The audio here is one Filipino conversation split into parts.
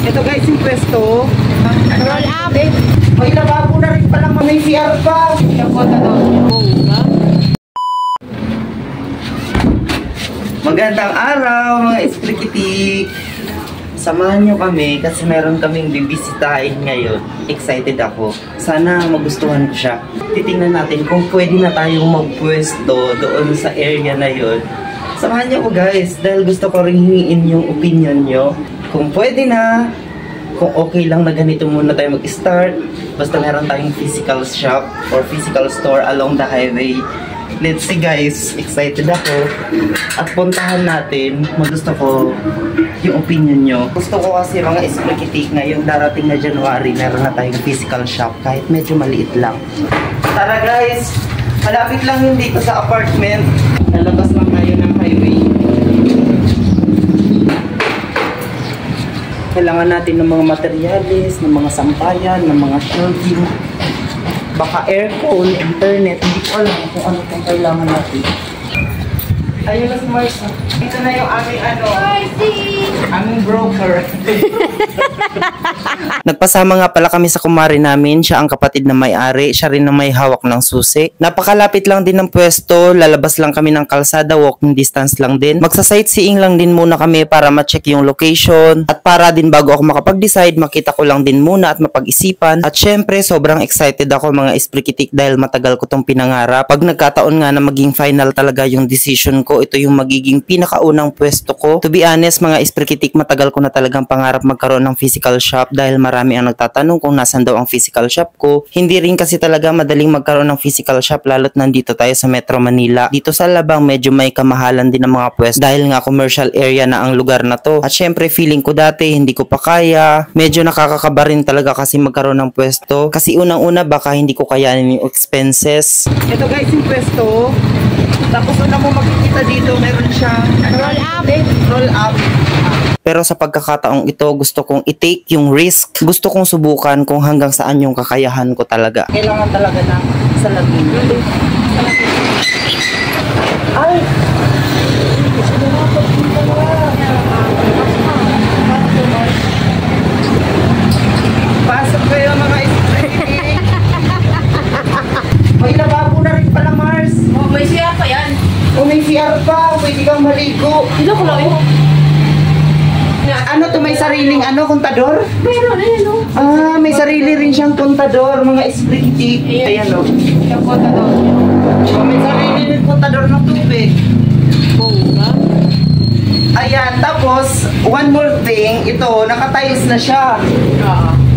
Ito guys, yung pwesto. Roll up. May lababo na rin pala, may CR pa. Magandang araw mga esprikitik. Samahan nyo kami kasi meron kaming bibisitahin ngayon. Excited ako. Sana magustuhan ko siya. Titingnan natin kung pwede na tayong magpwesto doon sa area na yon. Samahan nyo ko guys dahil gusto ko rin hingin yung opinion nyo. Kung pwede na, kung okay lang na ganito muna tayo mag-start, basta meron tayong physical shop or physical store along the highway. Let's see guys, excited ako. At puntahan natin, gusto ko yung opinion nyo. Gusto ko kasi mga esprikitik ngayong darating na January, meron na tayong physical shop kahit medyo maliit lang. Tara guys, malapit lang yung dito sa apartment. Lalabas lang tayo ng highway. Kailangan natin ng mga materyales, ng mga sampayan, ng mga shelving. Baka aircon, internet, hindi ko alam kung ano pang kailangan natin. Ayun na si Marcia. Ito na yung aming aming broker. Nagpasama nga pala kami sa kumari namin. Siya ang kapatid na may-ari. Siya rin ang may hawak ng susi. Napakalapit lang din ng pwesto. Lalabas lang kami ng kalsada. Walking distance lang din. Magsa-sightseeing lang din muna kami para ma-check yung location. At para din bago ako makapag-decide, makita ko lang din muna at mapag-isipan. At syempre, sobrang excited ako mga esprikitik dahil matagal ko tong pinangarap. Pag nagkataon nga na maging final talaga yung decision ko, ito yung magiging pinakaunang pwesto ko. To be honest, mga esprikitik, matagal ko na talagang pangarap magkaroon ng physical shop dahil marami ang nagtatanong kung nasan daw ang physical shop ko. Hindi rin kasi talaga madaling magkaroon ng physical shop lalo't nandito tayo sa Metro Manila. Dito sa Alabang medyo may kamahalan din ng mga pwesto dahil nga commercial area na ang lugar na to. At syempre feeling ko dati hindi ko pa kaya. Medyo nakakakaba rin talaga kasi magkaroon ng pwesto. Kasi unang-una baka hindi ko kayanin yung expenses. Ito guys yung pwesto. Tapos una mo makikita dito, meron siyang Roll up. Roll up. Pero sa pagkakataong ito, gusto kong i-take yung risk. Gusto kong subukan kung hanggang saan yung kakayahan ko talaga. Kailangan talaga ng salamin. Ay! Pasok kayo mga esprikitik. May lababo na rin pala, Mars. Oh, may CR pa yan. O may CR pa, pwede kang maligo. Ilo ko lang yun. Ano to, may sariling kontador? Meron na yun, no? Ah, may sarili rin siyang kontador, mga esprikitik. Ayan o. Yung kontador. Oh, may sarili rin kontador ng tubig. Bongga. Ayan, tapos, one more thing, ito, nakatiles na siya. Oo.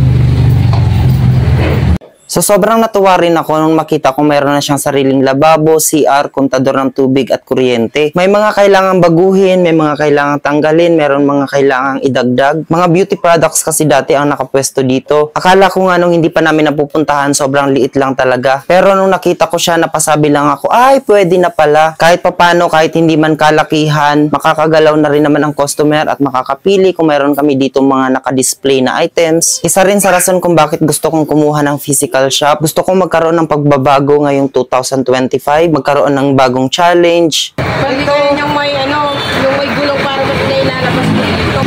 So sobrang natuwa rin ako nung makita ko mayroon na siyang sariling lababo, CR, kontador ng tubig at kuryente. May mga kailangang baguhin, may mga kailangang tanggalin, meron mga kailangang idagdag. Mga beauty products kasi dati ang nakapwesto dito. Akala ko nga nung hindi pa namin napupuntahan, sobrang liit lang talaga. Pero nung nakita ko siya, napasabi lang ako, ay pwede na pala. Kahit papano, kahit hindi man kalakihan, makakagalaw na rin naman ang customer at makakapili kung meron kami dito mga nakadisplay na items. Isa rin sa rason kung bakit gusto kong kumuha ng physical shop. Gusto kong magkaroon ng pagbabago ngayong 2025, magkaroon ng bagong challenge. Pwede ko rin yung may yung may gulong para ba't na ilalabas ko dito.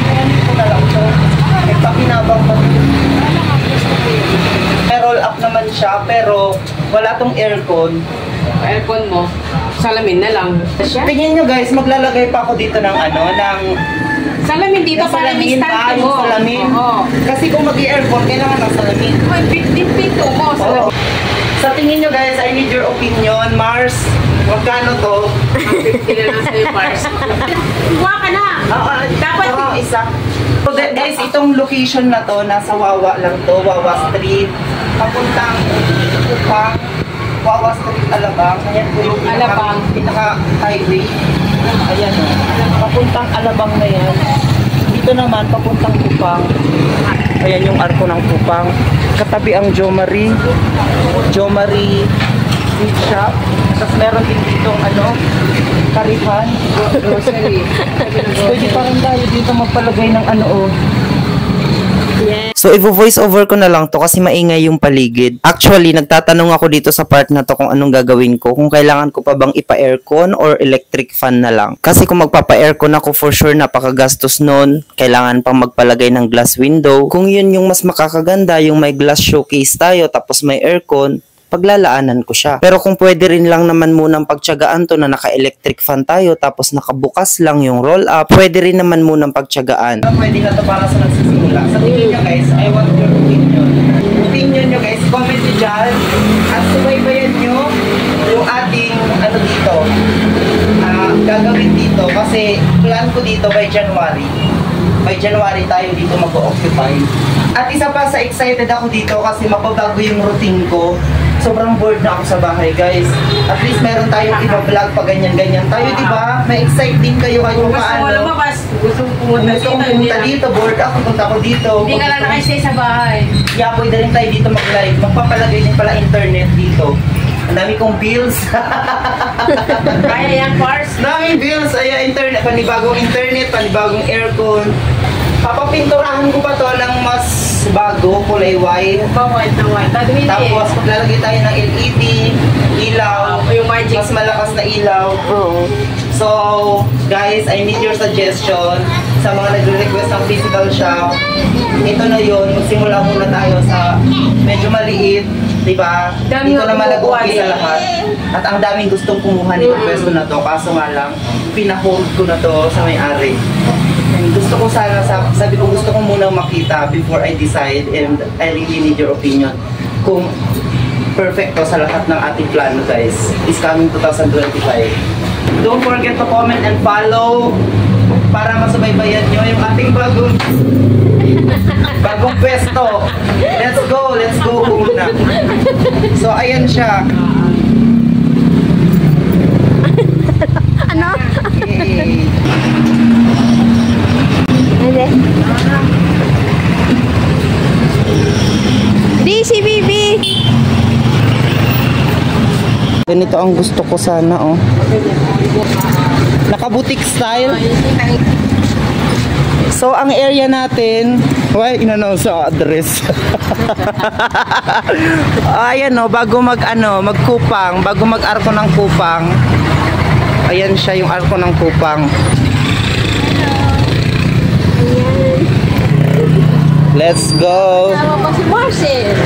Ito na lang ito. May pakinabang pa dito. May roll up naman siya, pero wala tong aircon. Aircon mo, salamin na lang. Tingin nyo guys, maglalagay pa ako dito ng Salamin dito para may stand mo. Salamin. Oo. Kasi kung mag-aircon, kailangan ng salamin. May pinto mo. Oo. Sa tingin nyo guys, I need your opinion. Mars, magkano to? Ang 50 na lang sa'yo, Mars. Kuha ka na. Dapat isa. So guys, itong location na to, nasa Wawa lang to, Wawa Street. Papuntang Upang, Wawa Street, Alabang. Ayan po yung pinaka-highway. Ayan o. Papuntang Alabang na yan. Dito naman, papuntang Upang. Ayan yung arko ng Upang. Katabi ang Jo Marie Sweet Shop. Tapos meron din dito Karihan. Grocery. Pwede pa rin tayo dito magpalagay ng So, i-voice over ko na lang to kasi maingay yung paligid. Actually, nagtatanong ako dito sa part na to kung anong gagawin ko. Kung kailangan ko pa bang ipa-aircon or electric fan na lang. Kasi kung magpapa-aircon ako, for sure napakagastos nun. Kailangan pang magpalagay ng glass window. Kung yun yung mas makakaganda, yung may glass showcase tayo tapos may aircon, paglalaanan ko siya. Pero kung pwede rin lang naman munang pagtiyagaan to na naka-electric fan tayo tapos nakabukas lang yung roll up, pwede rin naman munang pagtiyagaan. Pwede na to para sa nagsisimula. Sa tingin nyo guys, I want your opinion. Opinion nyo guys, comment nyo dyan at subaybayan nyo yung ating dito. Gagawin dito kasi plan ko dito by January. By January tayo dito mag-occupy. At isa pa sa excited ako dito kasi mapabago yung routine ko. Sobrang bored na ako sa bahay, guys. At least meron tayong iba-vlog pa ganyan-ganyan tayo, di ba? May excite din kayo kahit kung paano. Gusto mo lumabas. Gusto mo pumunta dito. Bored ako, punta ko dito. Hindi ka lang nakistay sa bahay. Yeah, pwede rin tayo dito mag-live. Magpapalagay din pala internet dito. Ang dami kong bills. Kaya yan, Pars. Daming bills. Ay, internet. Panibagong internet, panibagong aircon. Papapinturahan ko pa to ng mas bago, kulay white. White na white. Tapos maglalagay tayo ng LED, ilaw, yung magic. mas malakas na ilaw. Oo. So, guys, I need your suggestion sa mga nagre-request ng physical shop. Ito na yun, magsimula muna tayo sa medyo maliit, diba? Dito naman nag-umpisa lahat. At ang daming gustong kumuha nitong pwesto na to, kaso nga lang, pinahold ko na to sa may-ari. Gusto ko sana, sabi ko gusto ko muna makita before I decide, and I really need your opinion kung perfect to sa lahat ng ating plano, guys. Is coming 2025. Don't forget to comment and follow para masubaybayan nyo yung ating bagong pwesto. Let's go muna. So ayan siya. Ano? Okay. Di si Bibi. Ganito ang gusto ko sana, oh. Naka-boutique style. So, ang area natin, inano sa address. Ayan, oh, bago magkupang, bago mag-arko ng kupang. Ayan siya yung arko ng kupang. Let's go. Sama pa si Marcel.